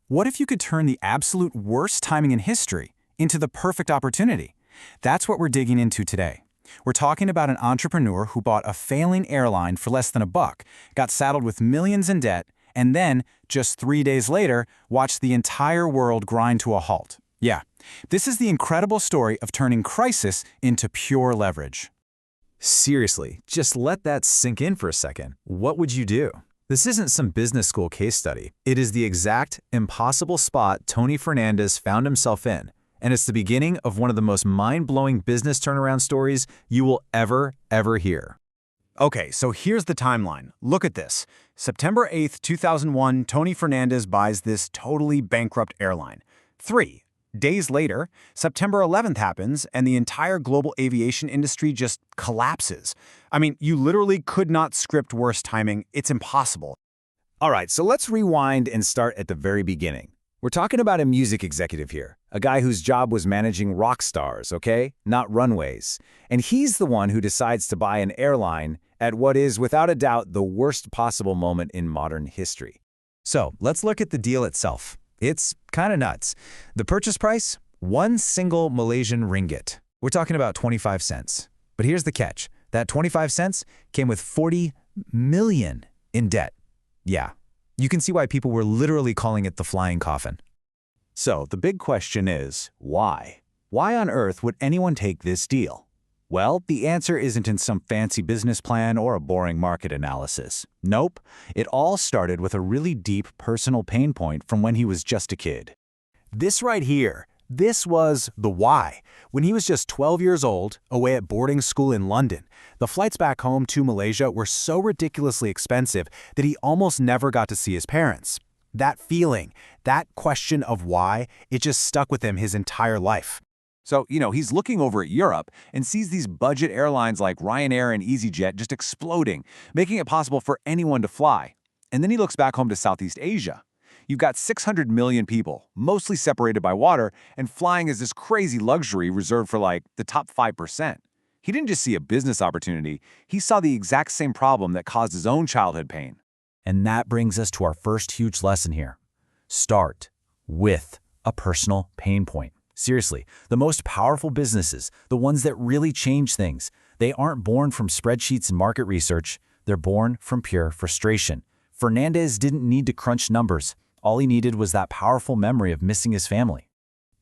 What if you could turn the absolute worst timing in history into the perfect opportunity? That's what we're digging into today. We're talking about an entrepreneur who bought a failing airline for less than a buck, got saddled with millions in debt, and then, just 3 days later, watched the entire world grind to a halt. Yeah, this is the incredible story of turning crisis into pure leverage. Seriously, just let that sink in for a second. What would you do? This isn't some business school case study. It is the exact impossible spot Tony Fernandes found himself in, and it's the beginning of one of the most mind-blowing business turnaround stories you will ever hear. Okay, so here's the timeline. Look at this. September 8th, 2001, Tony Fernandes buys this totally bankrupt airline. 3 days later, September 11th happens, and the entire global aviation industry just collapses. I mean, you literally could not script worse timing. It's impossible. All right, so let's rewind and start at the very beginning. We're talking about a music executive here, a guy whose job was managing rock stars, okay? Not runways. And he's the one who decides to buy an airline at what is, without a doubt, the worst possible moment in modern history. So let's look at the deal itself. It's kind of nuts. The purchase price? One single Malaysian ringgit. We're talking about 25 cents. But here's the catch. That 25 cents came with 40 million in debt. Yeah, you can see why people were literally calling it the flying coffin. So the big question is, why? Why on earth would anyone take this deal? Well, the answer isn't in some fancy business plan or a boring market analysis. Nope, it all started with a really deep personal pain point from when he was just a kid. This right here, this was the why. When he was just 12 years old, away at boarding school in London, the flights back home to Malaysia were so ridiculously expensive that he almost never got to see his parents. That feeling, that question of why, it just stuck with him his entire life. So, he's looking over at Europe and sees these budget airlines like Ryanair and EasyJet just exploding, making it possible for anyone to fly. And then he looks back home to Southeast Asia. You've got 600 million people, mostly separated by water, and flying is this crazy luxury reserved for the top 5%. He didn't just see a business opportunity, he saw the exact same problem that caused his own childhood pain. And that brings us to our first huge lesson here. Start with a personal pain point. Seriously, the most powerful businesses, the ones that really change things, they aren't born from spreadsheets and market research. They're born from pure frustration. Fernandes didn't need to crunch numbers. All he needed was that powerful memory of missing his family.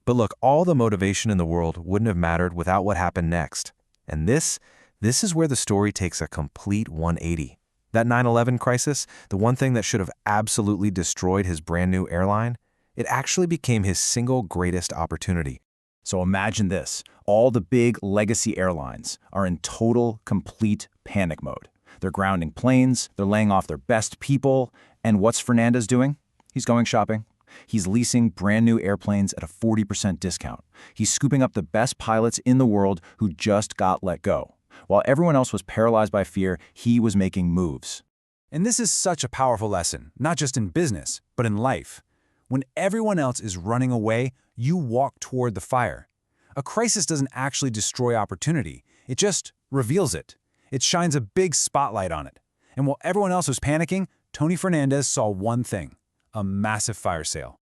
But look, all the motivation in the world wouldn't have mattered without what happened next. And this is where the story takes a complete 180. That 9/11 crisis, the one thing that should have absolutely destroyed his brand new airline, it actually became his single greatest opportunity. So imagine this. All the big legacy airlines are in total, complete panic mode. They're grounding planes, they're laying off their best people, and what's Fernandes doing? He's going shopping. He's leasing brand new airplanes at a 40% discount. He's scooping up the best pilots in the world who just got let go. While everyone else was paralyzed by fear, he was making moves. And this is such a powerful lesson, not just in business, but in life. When everyone else is running away, you walk toward the fire. A crisis doesn't actually destroy opportunity. It just reveals it. It shines a big spotlight on it. And while everyone else was panicking, Tony Fernandes saw one thing: a massive fire sale.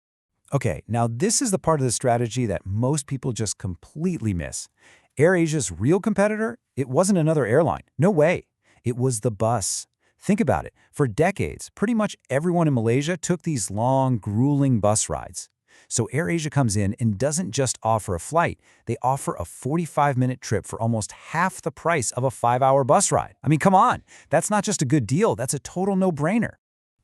Okay, now this is the part of the strategy that most people just completely miss. AirAsia's real competitor, it wasn't another airline. No way. It was the bus. Think about it. For decades, pretty much everyone in Malaysia took these long, grueling bus rides. So AirAsia comes in and doesn't just offer a flight. They offer a 45-minute trip for almost half the price of a 5-hour bus ride. I mean, come on. That's not just a good deal. That's a total no-brainer.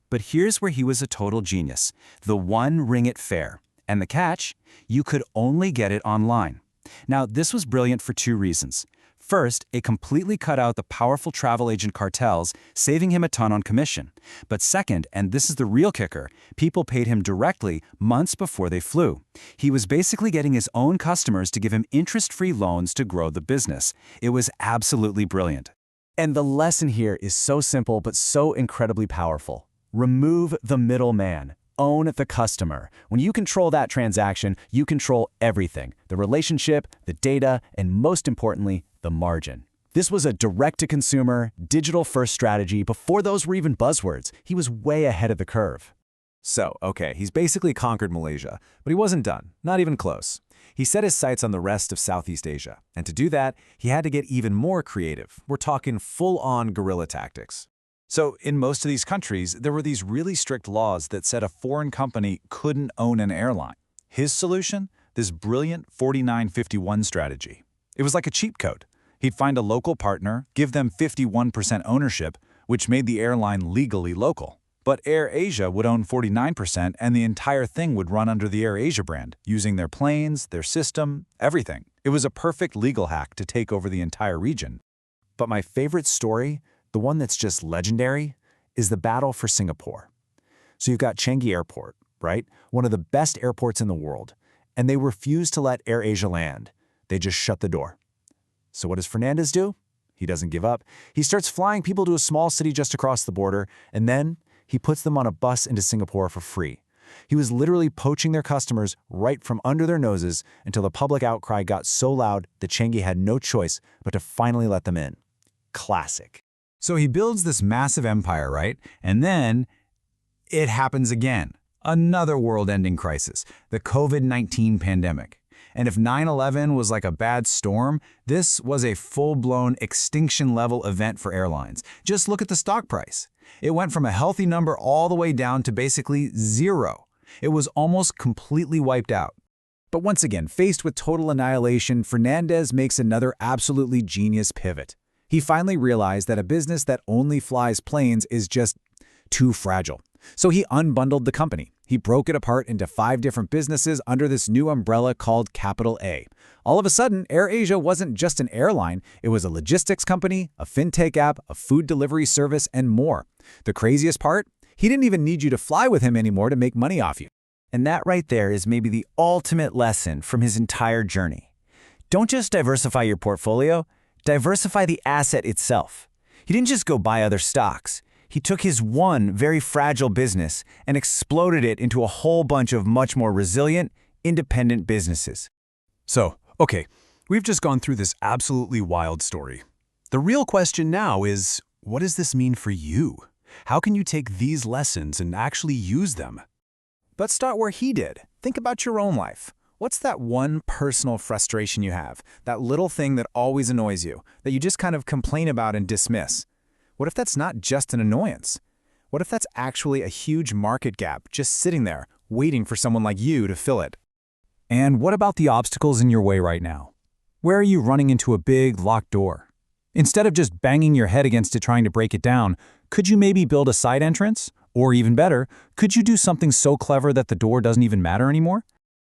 But here's where he was a total genius. The one ringgit fare. And the catch? You could only get it online. Now, this was brilliant for 2 reasons. First, it completely cut out the powerful travel agent cartels, saving him a ton on commission. But second, and this is the real kicker, people paid him directly months before they flew. He was basically getting his own customers to give him interest-free loans to grow the business. It was absolutely brilliant. And the lesson here is so simple but so incredibly powerful. Remove the middleman. Own the customer. When you control that transaction, you control everything: the relationship, the data, and most importantly, the margin. This was a direct-to-consumer, digital-first strategy before those were even buzzwords. He was way ahead of the curve. So, okay, he's basically conquered Malaysia, but he wasn't done, not even close. He set his sights on the rest of Southeast Asia, and to do that, he had to get even more creative. We're talking full-on guerrilla tactics. So, in most of these countries, there were these really strict laws that said a foreign company couldn't own an airline. His solution? This brilliant 49-51 strategy. It was like a cheat code. He'd find a local partner, give them 51% ownership, which made the airline legally local. But AirAsia would own 49%, and the entire thing would run under the AirAsia brand, using their planes, their system, everything. It was a perfect legal hack to take over the entire region. But my favorite story, the one that's just legendary, is the battle for Singapore. So you've got Changi Airport, right? One of the best airports in the world. And they refuse to let AirAsia land. They just shut the door. So what does Fernandes do? He doesn't give up. He starts flying people to a small city just across the border, and then he puts them on a bus into Singapore for free. He was literally poaching their customers right from under their noses until the public outcry got so loud that Changi had no choice but to finally let them in. Classic. So he builds this massive empire, right? And then it happens again. Another world-ending crisis, the COVID-19 pandemic. And if 9/11 was like a bad storm, this was a full-blown extinction-level event for airlines. Just look at the stock price. It went from a healthy number all the way down to basically zero. It was almost completely wiped out. But once again, faced with total annihilation, Fernandes makes another absolutely genius pivot. He finally realized that a business that only flies planes is just too fragile. So he unbundled the company. He broke it apart into 5 different businesses under this new umbrella called Capital A. All of a sudden, AirAsia wasn't just an airline, it was a logistics company, a fintech app, a food delivery service, and more. The craziest part? He didn't even need you to fly with him anymore to make money off you. And that right there is maybe the ultimate lesson from his entire journey. Don't just diversify your portfolio, diversify the asset itself. He didn't just go buy other stocks. He took his one very fragile business and exploded it into a whole bunch of much more resilient, independent businesses. So, okay, we've just gone through this absolutely wild story. The real question now is, what does this mean for you? How can you take these lessons and actually use them? But start where he did. Think about your own life. What's that one personal frustration you have? That little thing that always annoys you, that you just kind of complain about and dismiss? What if that's not just an annoyance? What if that's actually a huge market gap just sitting there, waiting for someone like you to fill it? And what about the obstacles in your way right now? Where are you running into a big, locked door? Instead of just banging your head against it trying to break it down, could you maybe build a side entrance? Or even better, could you do something so clever that the door doesn't even matter anymore?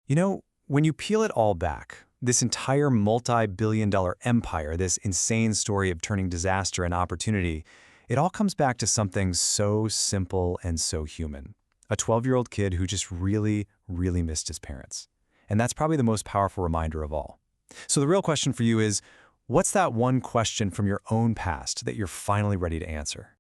You know, when you peel it all back, this entire multi-billion-dollar empire, this insane story of turning disaster and opportunity, it all comes back to something so simple and so human. A 12-year-old kid who just really, really missed his parents. And that's probably the most powerful reminder of all. So the real question for you is, what's that one question from your own past that you're finally ready to answer?